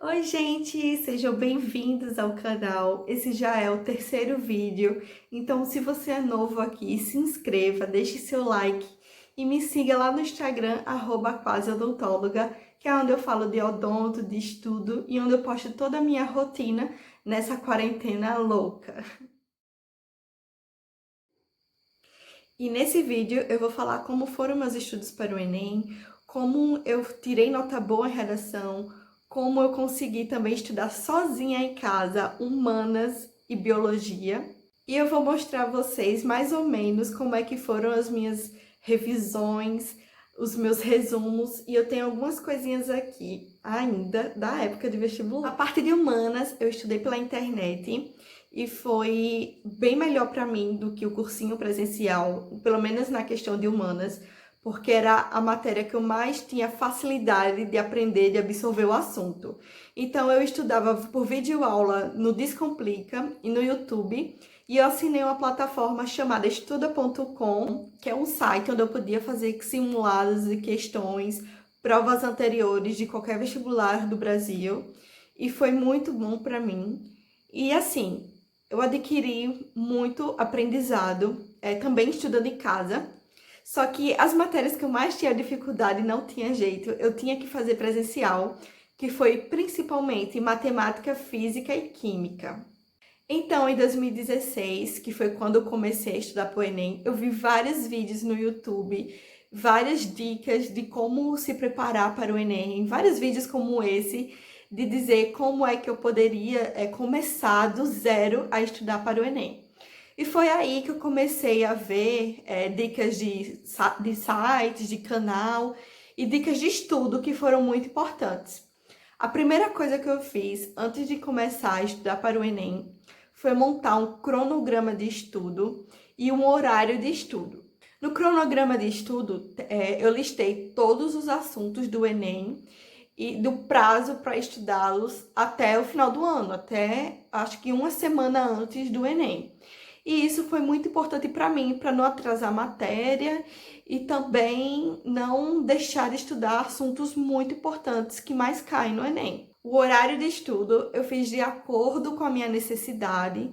Oi, gente! Sejam bem-vindos ao canal. Esse já é o terceiro vídeo, então se você é novo aqui, se inscreva, deixe seu like e me siga lá no Instagram, @quaseodontóloga, que é onde eu falo de odonto, de estudo e onde eu posto toda a minha rotina nessa quarentena louca. E nesse vídeo eu vou falar como foram meus estudos para o Enem, como eu tirei nota boa em redação, como eu consegui também estudar sozinha em casa humanas e biologia. E eu vou mostrar a vocês mais ou menos como é que foram as minhas revisões, os meus resumos, e eu tenho algumas coisinhas aqui ainda da época de vestibular. A parte de humanas eu estudei pela internet e foi bem melhor para mim do que o cursinho presencial, pelo menos na questão de humanas, porque era a matéria que eu mais tinha facilidade de aprender, de absorver o assunto. Então eu estudava por videoaula no Descomplica e no YouTube, e eu assinei uma plataforma chamada estuda.com, que é um site onde eu podia fazer simulados de questões, provas anteriores de qualquer vestibular do Brasil, e foi muito bom para mim. E assim, eu adquiri muito aprendizado, também estudando em casa, só que as matérias que eu mais tinha dificuldade não tinha jeito, eu tinha que fazer presencial, que foi principalmente matemática, física e química. Então, em 2016, que foi quando eu comecei a estudar para o Enem, eu vi vários vídeos no YouTube, várias dicas de como se preparar para o Enem, vários vídeos como esse, de dizer como é que eu poderia começar do zero a estudar para o Enem. E foi aí que eu comecei a ver dicas de sites, de canal e dicas de estudo que foram muito importantes. A primeira coisa que eu fiz antes de começar a estudar para o Enem foi montar um cronograma de estudo e um horário de estudo. No cronograma de estudo, eu listei todos os assuntos do Enem e do prazo para estudá-los até o final do ano, até acho que uma semana antes do Enem. E isso foi muito importante para mim, para não atrasar a matéria e também não deixar de estudar assuntos muito importantes que mais caem no Enem. O horário de estudo eu fiz de acordo com a minha necessidade,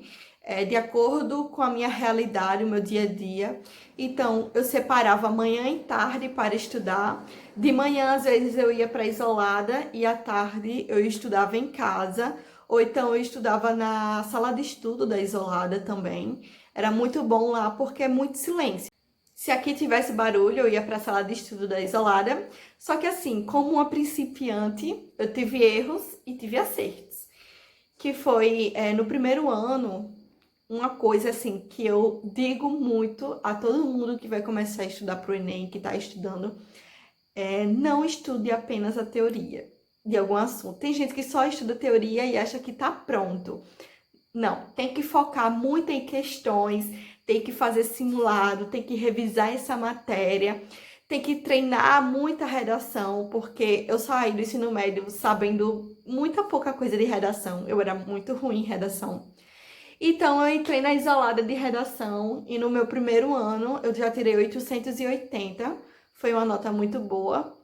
de acordo com a minha realidade, o meu dia a dia. Então, eu separava manhã e tarde para estudar. De manhã, às vezes, eu ia para a isolada e à tarde eu estudava em casa. Ou então eu estudava na sala de estudo da isolada também. Era muito bom lá porque é muito silêncio. Se aqui tivesse barulho, eu ia para a sala de estudo da isolada. Só que assim, como uma principiante, eu tive erros e tive acertos. Que foi no primeiro ano, uma coisa assim que eu digo muito a todo mundo que vai começar a estudar para o Enem, que está estudando, não estude apenas a teoria de algum assunto. Tem gente que só estuda teoria e acha que está pronto. Não, tem que focar muito em questões, tem que fazer simulado, tem que revisar essa matéria, tem que treinar muita redação, porque eu saí do ensino médio sabendo muita pouca coisa de redação, eu era muito ruim em redação. Então, eu entrei na isolada de redação e no meu primeiro ano eu já tirei 880, foi uma nota muito boa.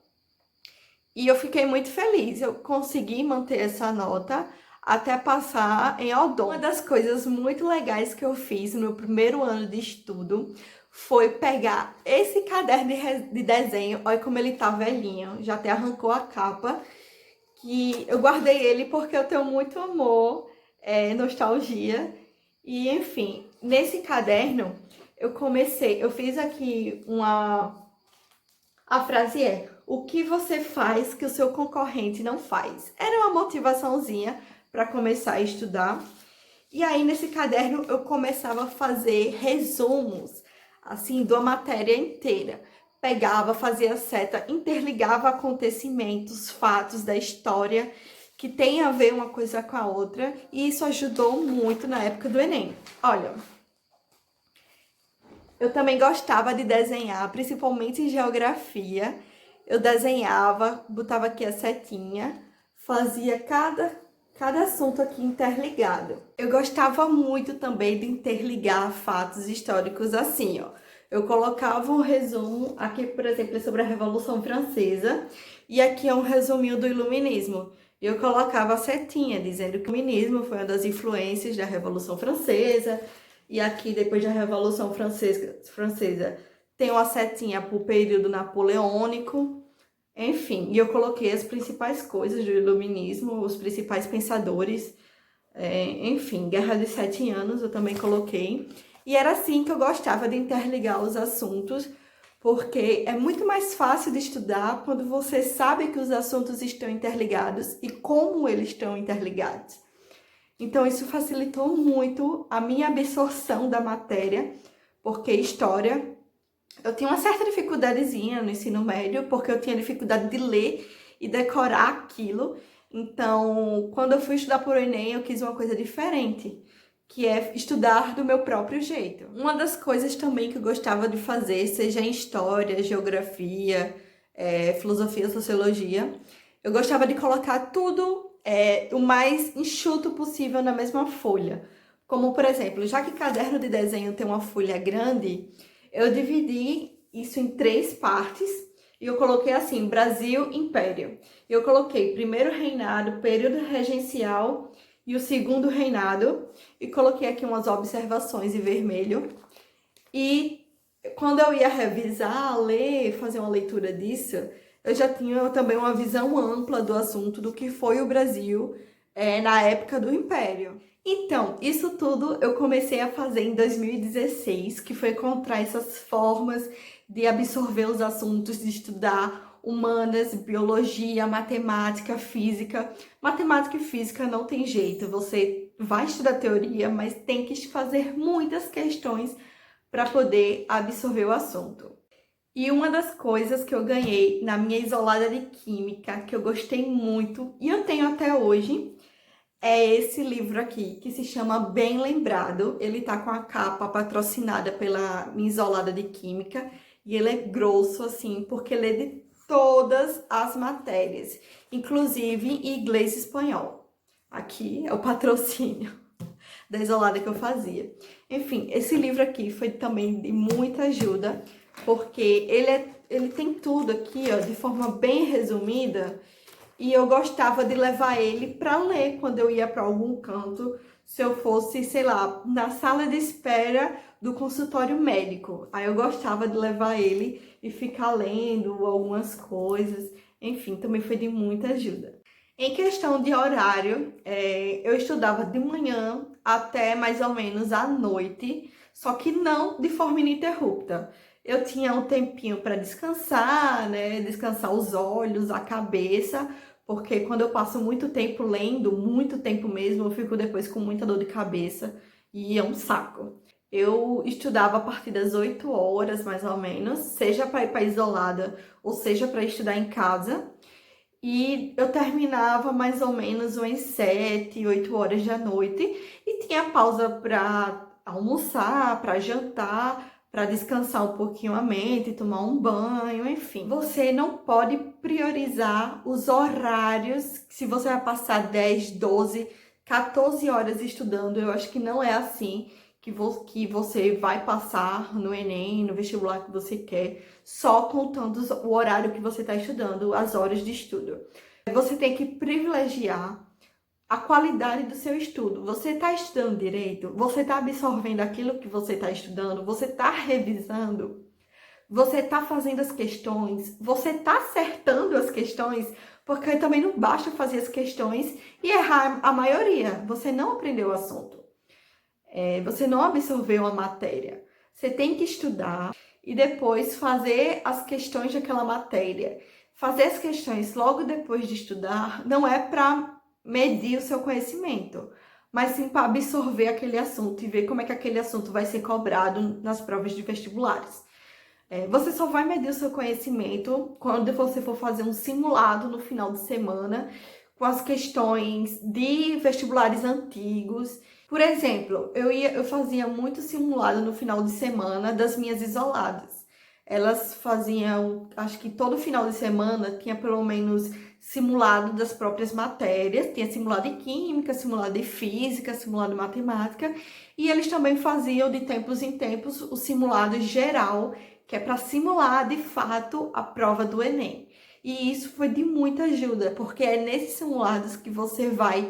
E eu fiquei muito feliz, eu consegui manter essa nota até passar em odonto. Uma das coisas muito legais que eu fiz no meu primeiro ano de estudo foi pegar esse caderno de desenho, olha como ele tá velhinho, já até arrancou a capa, que eu guardei ele porque eu tenho muito amor, nostalgia. E enfim, nesse caderno eu fiz aqui a frase o que você faz que o seu concorrente não faz? Era uma motivaçãozinha para começar a estudar. E aí, nesse caderno, eu começava a fazer resumos, assim, de uma matéria inteira. Pegava, fazia seta, interligava acontecimentos, fatos da história que tem a ver uma coisa com a outra. E isso ajudou muito na época do Enem. Olha, eu também gostava de desenhar, principalmente em geografia. Eu desenhava, botava aqui a setinha, fazia cada assunto aqui interligado. Eu gostava muito também de interligar fatos históricos assim, ó. Eu colocava um resumo, aqui, por exemplo, é sobre a Revolução Francesa, e aqui é um resuminho do Iluminismo. E eu colocava a setinha, dizendo que o feminismo foi uma das influências da Revolução Francesa. E aqui, depois da Revolução Francesa tem uma setinha para o período napoleônico. Enfim, e eu coloquei as principais coisas do iluminismo, os principais pensadores. Enfim, Guerra de 7 Anos eu também coloquei. E era assim que eu gostava de interligar os assuntos, porque é muito mais fácil de estudar quando você sabe que os assuntos estão interligados e como eles estão interligados. Então, isso facilitou muito a minha absorção da matéria, porque história, eu tinha uma certa dificuldadezinha no ensino médio, porque eu tinha dificuldade de ler e decorar aquilo. Então, quando eu fui estudar para o Enem, eu quis uma coisa diferente, que é estudar do meu próprio jeito. Uma das coisas também que eu gostava de fazer, seja em história, geografia, filosofia, sociologia, eu gostava de colocar tudo o mais enxuto possível na mesma folha. Como, por exemplo, já que caderno de desenho tem uma folha grande, eu dividi isso em 3 partes e eu coloquei assim, Brasil, Império. Eu coloquei primeiro reinado, período regencial e o segundo reinado. E coloquei aqui umas observações em vermelho. E quando eu ia revisar, ler, fazer uma leitura disso, eu já tinha também uma visão ampla do assunto, do que foi o Brasil na época do Império. Então, isso tudo eu comecei a fazer em 2016, que foi encontrar essas formas de absorver os assuntos, de estudar humanas, biologia, matemática, física. Matemática e física não tem jeito, você vai estudar teoria, mas tem que fazer muitas questões para poder absorver o assunto. E uma das coisas que eu ganhei na minha isolada de química, que eu gostei muito, e eu tenho até hoje, é esse livro aqui, que se chama Bem Lembrado. Ele tá com a capa patrocinada pela minha isolada de química, e ele é grosso, assim, porque ele é de todas as matérias, inclusive em inglês e espanhol. Aqui é o patrocínio da isolada que eu fazia. Enfim, esse livro aqui foi também de muita ajuda, porque ele tem tudo aqui, ó, de forma bem resumida, e eu gostava de levar ele para ler quando eu ia para algum canto, se eu fosse, sei lá, na sala de espera do consultório médico. Aí eu gostava de levar ele e ficar lendo algumas coisas. Enfim, também foi de muita ajuda. Em questão de horário, eu estudava de manhã até mais ou menos à noite, só que não de forma ininterrupta. Eu tinha um tempinho para descansar, né? Descansar os olhos, a cabeça, porque quando eu passo muito tempo lendo, muito tempo mesmo, eu fico depois com muita dor de cabeça e é um saco. Eu estudava a partir das 8 horas, mais ou menos, seja para ir para isolada ou seja para estudar em casa. E eu terminava mais ou menos umas 7, 8 horas da noite e tinha pausa para almoçar, para jantar, para descansar um pouquinho a mente, tomar um banho, enfim. Você não pode priorizar os horários, se você vai passar 10, 12, 14 horas estudando, eu acho que não é assim que você vai passar no Enem, no vestibular que você quer, só contando o horário que você está estudando, as horas de estudo. Você tem que privilegiar a qualidade do seu estudo. Você está estudando direito? Você está absorvendo aquilo que você está estudando? Você está revisando? Você está fazendo as questões? Você está acertando as questões? Porque também não basta fazer as questões e errar a maioria. Você não aprendeu o assunto. Você não absorveu a matéria. Você tem que estudar e depois fazer as questões daquela matéria. Fazer as questões logo depois de estudar não é para medir o seu conhecimento, mas sim para absorver aquele assunto e ver como é que aquele assunto vai ser cobrado nas provas de vestibulares. Você só vai medir o seu conhecimento quando você for fazer um simulado no final de semana com as questões de vestibulares antigos. Por exemplo, eu fazia muito simulado no final de semana das minhas isoladas. Elas faziam, acho que todo final de semana tinha pelo menos simulado das próprias matérias, tinha simulado de química, simulado de física, simulado de matemática, e eles também faziam de tempos em tempos o simulado geral, que é para simular de fato a prova do Enem. E isso foi de muita ajuda, porque é nesses simulados que você vai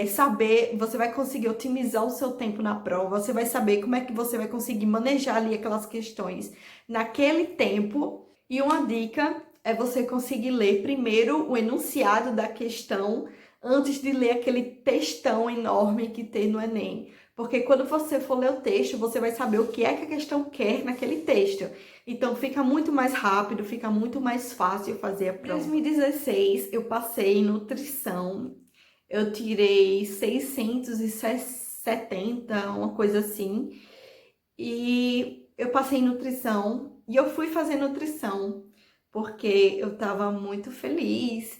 saber, você vai conseguir otimizar o seu tempo na prova, você vai saber como é que você vai conseguir manejar ali aquelas questões naquele tempo. E uma dica é você conseguir ler primeiro o enunciado da questão antes de ler aquele textão enorme que tem no Enem. Porque quando você for ler o texto, você vai saber o que é que a questão quer naquele texto. Então fica muito mais rápido, fica muito mais fácil fazer a prova. Em 2016, eu passei em nutrição. Eu tirei 670, uma coisa assim. E eu passei em nutrição e eu fui fazer nutrição porque eu tava muito feliz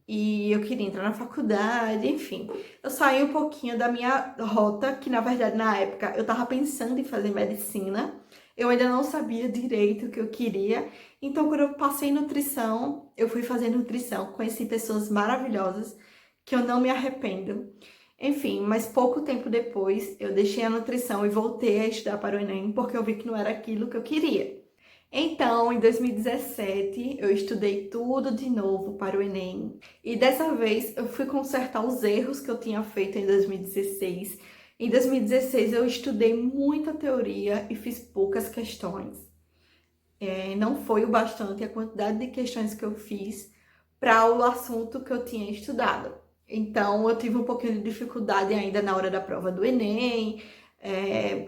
e eu queria entrar na faculdade, enfim. Eu saí um pouquinho da minha rota, que na verdade na época eu tava pensando em fazer medicina. Eu ainda não sabia direito o que eu queria. Então, quando eu passei em nutrição, eu fui fazer nutrição, conheci pessoas maravilhosas que eu não me arrependo. Enfim, mas pouco tempo depois eu deixei a nutrição e voltei a estudar para o Enem porque eu vi que não era aquilo que eu queria. Então, em 2017, eu estudei tudo de novo para o Enem e dessa vez eu fui consertar os erros que eu tinha feito em 2016. Em 2016, eu estudei muita teoria e fiz poucas questões. Não foi o bastante a quantidade de questões que eu fiz para o assunto que eu tinha estudado. Então, eu tive um pouquinho de dificuldade ainda na hora da prova do Enem,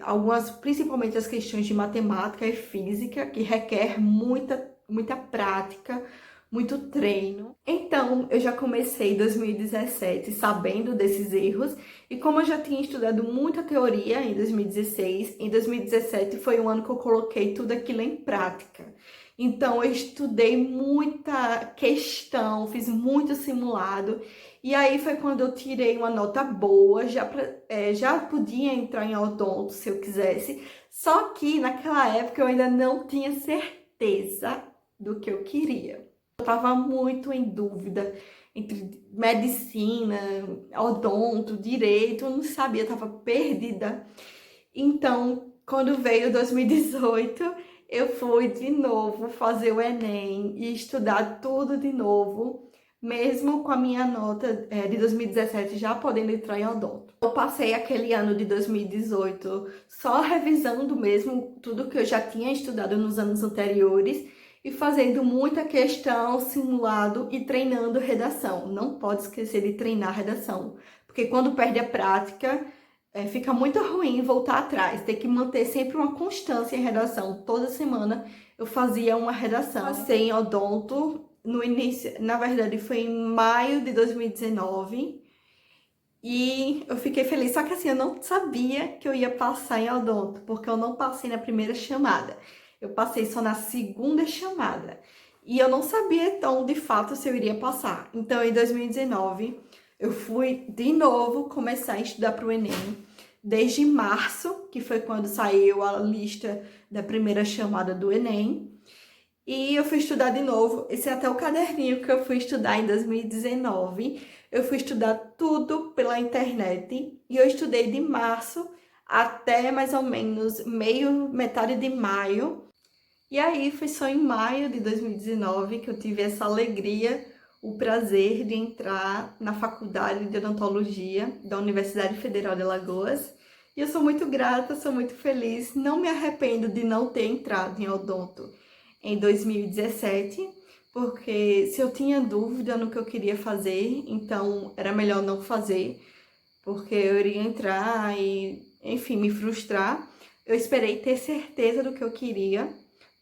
algumas, principalmente as questões de matemática e física, que requer muita prática, muito treino. Então, eu já comecei 2017 sabendo desses erros, e como eu já tinha estudado muita teoria em 2016, em 2017 foi um ano que eu coloquei tudo aquilo em prática. Então, eu estudei muita questão, fiz muito simulado, e aí foi quando eu tirei uma nota boa, já podia entrar em odonto se eu quisesse, só que naquela época eu ainda não tinha certeza do que eu queria. Eu estava muito em dúvida entre medicina, odonto, direito, eu não sabia, estava perdida. Então, quando veio 2018, eu fui de novo fazer o Enem e estudar tudo de novo, mesmo com a minha nota de 2017 já podendo entrar em odonto. Eu passei aquele ano de 2018 só revisando mesmo tudo que eu já tinha estudado nos anos anteriores e fazendo muita questão, simulado e treinando redação. Não pode esquecer de treinar redação, porque quando perde a prática, fica muito ruim voltar atrás. Tem que manter sempre uma constância em redação. Toda semana eu fazia uma redação. Passei em odonto no início, na verdade foi em maio de 2019. E eu fiquei feliz, só que assim, eu não sabia que eu ia passar em odonto, porque eu não passei na primeira chamada. Eu passei só na segunda chamada. E eu não sabia, então, de fato, se eu iria passar. Então, em 2019, eu fui de novo começar a estudar para o Enem. Desde março, que foi quando saiu a lista da primeira chamada do Enem. E eu fui estudar de novo. Esse é até o caderninho que eu fui estudar em 2019. Eu fui estudar tudo pela internet. E eu estudei de março até mais ou menos metade de maio. E aí foi só em maio de 2019 que eu tive essa alegria, o prazer de entrar na Faculdade de Odontologia da Universidade Federal de Alagoas. E eu sou muito grata, sou muito feliz, não me arrependo de não ter entrado em odonto em 2017, porque se eu tinha dúvida no que eu queria fazer, então era melhor não fazer, porque eu iria entrar e, enfim, me frustrar. Eu esperei ter certeza do que eu queria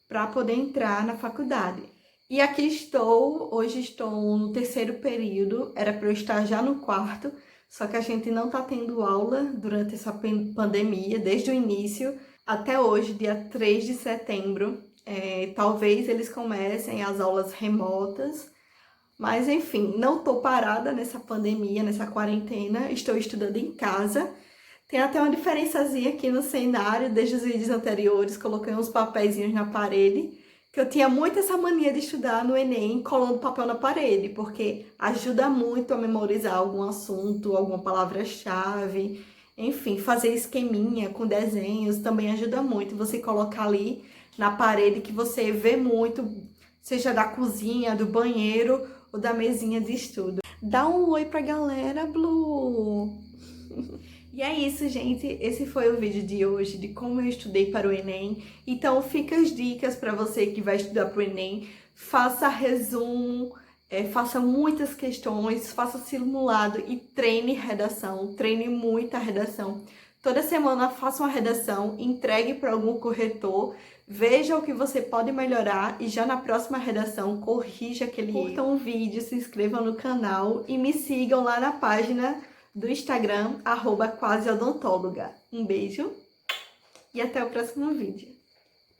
para poder entrar na faculdade. E aqui estou, hoje estou no terceiro período, era para eu estar já no quarto, só que a gente não está tendo aula durante essa pandemia, desde o início até hoje, dia 3 de setembro. Talvez eles comecem as aulas remotas, mas enfim, não estou parada nessa pandemia, nessa quarentena, estou estudando em casa. Tem até uma diferençazinha aqui no cenário, desde os vídeos anteriores, coloquei uns papeizinhos na parede, que eu tinha muito essa mania de estudar no Enem colando papel na parede, porque ajuda muito a memorizar algum assunto, alguma palavra-chave, enfim, fazer esqueminha com desenhos também ajuda muito. Você colocar ali na parede que você vê muito, seja da cozinha, do banheiro ou da mesinha de estudo. Dá um oi pra galera, Blue! E é isso, gente. Esse foi o vídeo de hoje de como eu estudei para o Enem. Então, fica as dicas para você que vai estudar para o Enem. Faça resumo, faça muitas questões, faça simulado e treine redação. Treine muita redação. Toda semana faça uma redação, entregue para algum corretor, veja o que você pode melhorar e já na próxima redação corrija aquele erro. Curtam o vídeo, se inscrevam no canal e me sigam lá na página do Instagram, @quaseodontóloga. Um beijo e até o próximo vídeo.